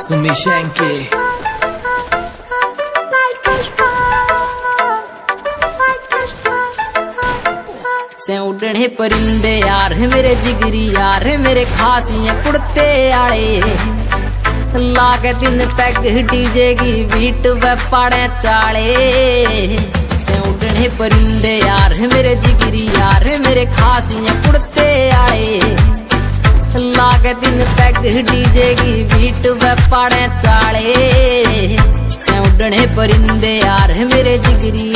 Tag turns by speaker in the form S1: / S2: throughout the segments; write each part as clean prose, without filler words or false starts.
S1: Sumi Shanky.
S2: से उड़ने परिंदे यार मेरे जिगरी यार मेरे खासियां कुड़ते आले लागे दिन पैग डीजे की बीट व पाड़े चाले। से उड़ने परिंदे यार मेरे जिगरी यार मेरे खासियां कुड़ते आले लागे दिन पैग डीजे की बीट व पाड़े चाले। से उड़ने परिंदे यार मेरे जिगरी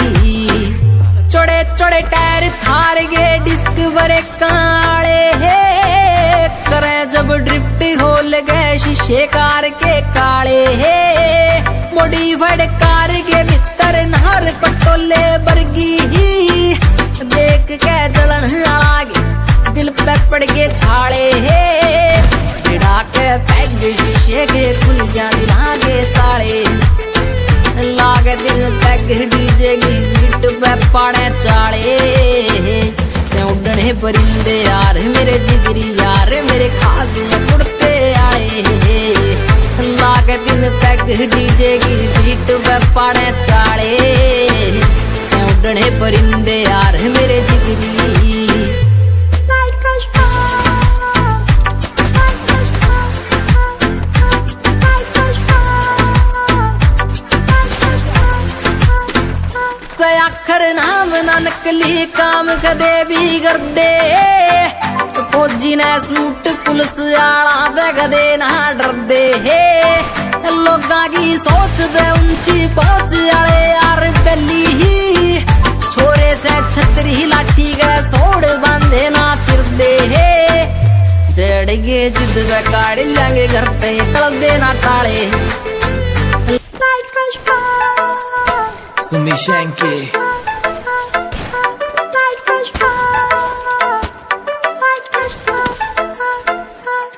S2: चौड़े चौड़े टायर थार गे डिस्क बरे काले है करे जब ड्रिफ्ट होल गए शीशे कार के काले है मॉडिफाइड कार के भीतर नहर पटोले बरगी देख के जलन आगे दिल पे पड़ के छाले है चिड़ा के पैग शीशे के खुल जा दिला के ताले लागे दिन तक डीजे की बीट पे पाड़े चाले। से उड़ने परिंदे यार मेरे जिगरी यार मेरे खासियां कुड़ते आए लागे दिन तक डीजे की बीट पे पाड़े चाले। से उड़ने परिंदे यार मेरे जिगरी आखर नाम ना नकली काम कदे भी कर दे फौजी ने सूट पुलिस आला दे कदे ना डर दे लोगा की सोच दे ऊंची पहुंच आले यार गली ही छोरे से छतरी लाठी के सोड़ बांधे ना फिर दे जड़ गे जिद वे काड़ लेंगे घर पे तल देना ताले।
S1: Sumi Shanky.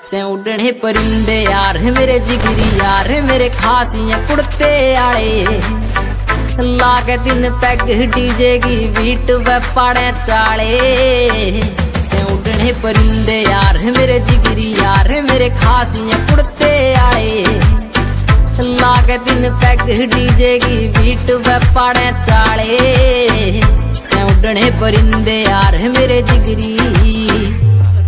S2: से उड़ने परिंदे यार मेरे जिगरी यार मेरे खासियां कुड़ते आले लागे दिन पैग डीजे की बीट व पाड़े चाले। से उड़ने परिंदे यार मेरे जिगरी यार मेरे खासियां कुड़ते आले लागे दिन पैग डीजे की बीट व पाड़े चाले। से उड़ने परिंदे यार मेरे जिगरी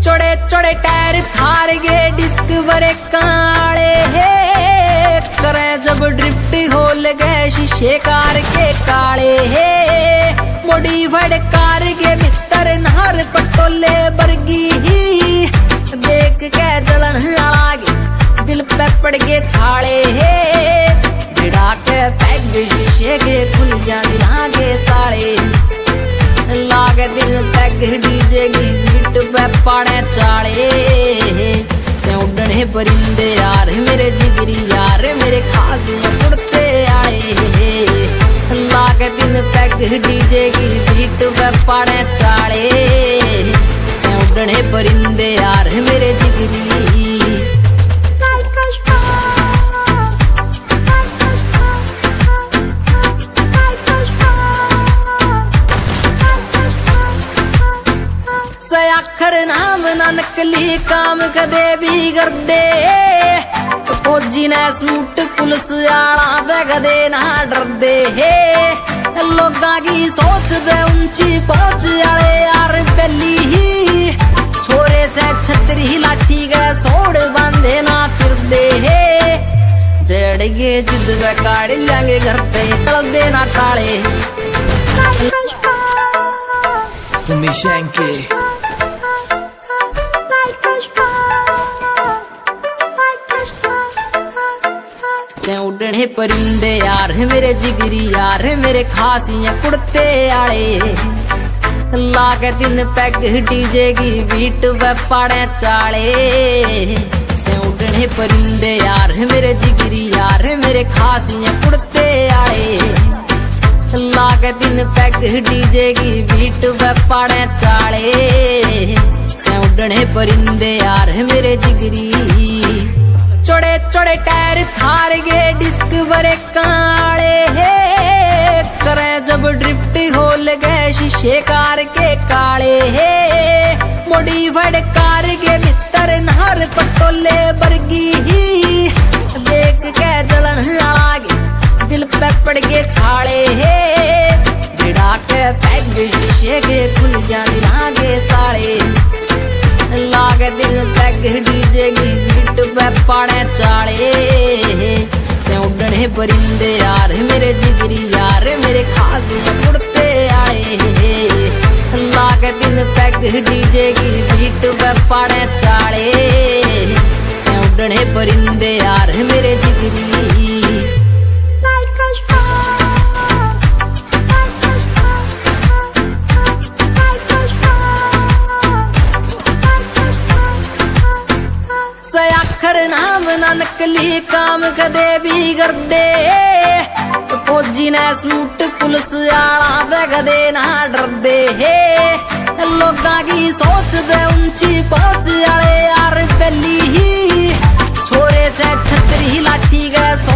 S2: चौड़े चौड़े टायर थार गे डिस्क बरे काले है करे जब ड्रिफ्ट होल गए शीशे कार के काले है मॉडिफाइड कार के भीतर नहर पटोले बरगी देख के जलन आगे दिल पे पड़ के छाले है भिड़ा के पैग शीशे के खुल जा दिला के ताले लागे दिन पैग डीजे की बीट पे पाड़े चाले। से उड़ने परिंदे यार मेरे जिगरी यार मेरे खासियां कुड़ते आए लागे दिन पैग डीजे की बीट पे पाड़े चाले। से उड़ने परिंदे यार मेरे जिगरी आखर नाम ना नकली काम कदे भी कर दे फौजी ने सूट पुलिस आला दे कदे ना डर दे लोगा की सोच दे ऊंची पहुंच आले यार गली ही छोरे से छतरी लाठी के सोड़ बांधे ना फिर दे जड़ गे जिद वे काड़ लेंगे घर पे तल देना ताले।
S1: Sumi Shanky.
S2: से उड़ने परिंदे यार मेरे जिगरी यार मेरे खासियां कुड़ते आले लागे दिन पैग डीजे की बीट व पाड़े चाले। से उड़ने परिंदे यार मेरे जिगरी यार मेरे खासियां कुड़ते आले लागे दिन पैग डीजे की बीट व पाड़े चाले। से उड़ने परिंदे यार मेरे जिगरी चौड़े चौड़े टायर थार गे डिस्क बरे काले है करे जब ड्रिफ्ट होल गए शीशे कार के काले है मॉडिफाइड कार के भीतर नहर पटोले बरगी देख के जलन आगे दिल पे पड़ के छाले हे गिड़ा के पैग शीशे के खुल जाने लागे ताले लागे दिल पैग डीजे की बीट पे पाड़े चाले से उड़ने परिंदे यार मेरे जिगरी यार मेरे खास उड़ते आए लागे दिल पैग डीजे की बीट पे पाड़े चाले से उड़ने परिंदे यार मेरे जिगरी आखर नाम ना नकली काम कदे भी कर दे फौजी ने सूट पुलिस आला दे कदे ना डर दे लोगां की सोच दे ऊंची पहुंच आले यार पहली ही